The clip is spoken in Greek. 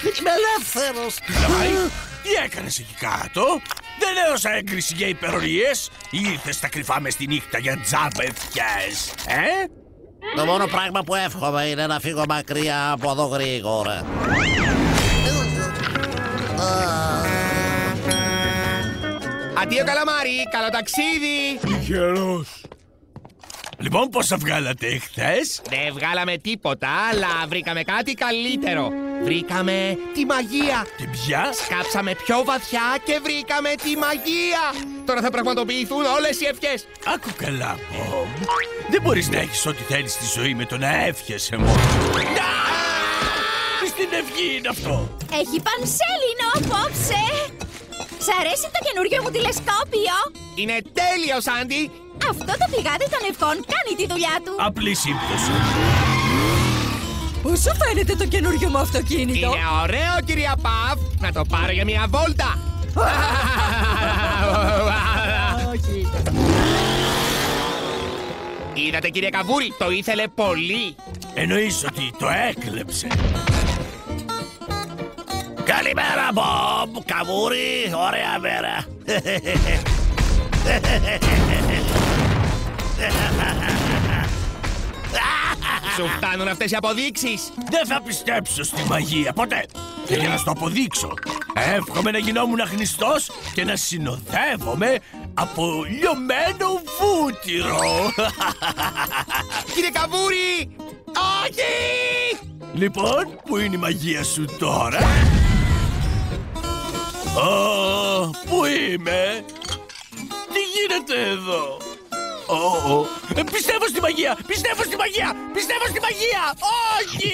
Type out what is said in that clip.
και είμαι ελεύθερος. Τι έκανες εκεί κάτω? Δεν έδωσα έγκριση για υπερορίες. Ήρθες στα κρυφά μες τη νύχτα για τζάμπεθιές, Το μόνο πράγμα που εύχομαι είναι να φύγω μακριά από εδώ γρήγορα. Αντίο καλαμάρι, καλό ταξίδι! Τυχερός. Λοιπόν, πόσα βγάλατε χθες? Δεν βγάλαμε τίποτα, αλλά βρήκαμε κάτι καλύτερο. Βρήκαμε τη μαγεία. Την πια? Σκάψαμε πιο βαθιά και βρήκαμε τη μαγεία. Τώρα θα πραγματοποιηθούν όλες οι ευχές. Άκου καλά, Μπομπ. Δεν μπορείς να έχεις ό,τι θέλεις στη ζωή με το να εύχεσαι μόνο. Στην ευχή είναι αυτό. Έχει πανσέλινο απόψε. Σ' αρέσει το καινούριο μου τηλεσκόπιο? Είναι τέλειο, Άντι. Αυτό το πηγάδι των ευχών κάνει τη δουλειά του. Απλή σύμπτωση. Πώς σου φαίνεται το καινούριο μου αυτοκίνητο? Είναι ωραίο, κυρία Παφ. Να το πάρω για μια βόλτα. Όχι. Είδατε, κύριε Καβούρη, το ήθελε πολύ. Εννοείς ότι το έκλεψε. Καλημέρα, Μπομπ! Καβούρι, ωραία μέρα. Σου φτάνουν αυτές οι αποδείξεις? Δεν θα πιστέψω στη μαγεία ποτέ. Και για να σου το αποδείξω, εύχομαι να γινόμουν αχνηστός και να συνοδεύομαι από λιωμένο βούτυρο. Κύριε Καβούρη! Όχι! Λοιπόν, πού είναι η μαγεία σου τώρα? Πού είμαι? Τι γίνεται εδώ? Πιστεύω στη μαγεία! Πιστεύω στη μαγεία! Πιστεύω στη μαγεία! Όχι!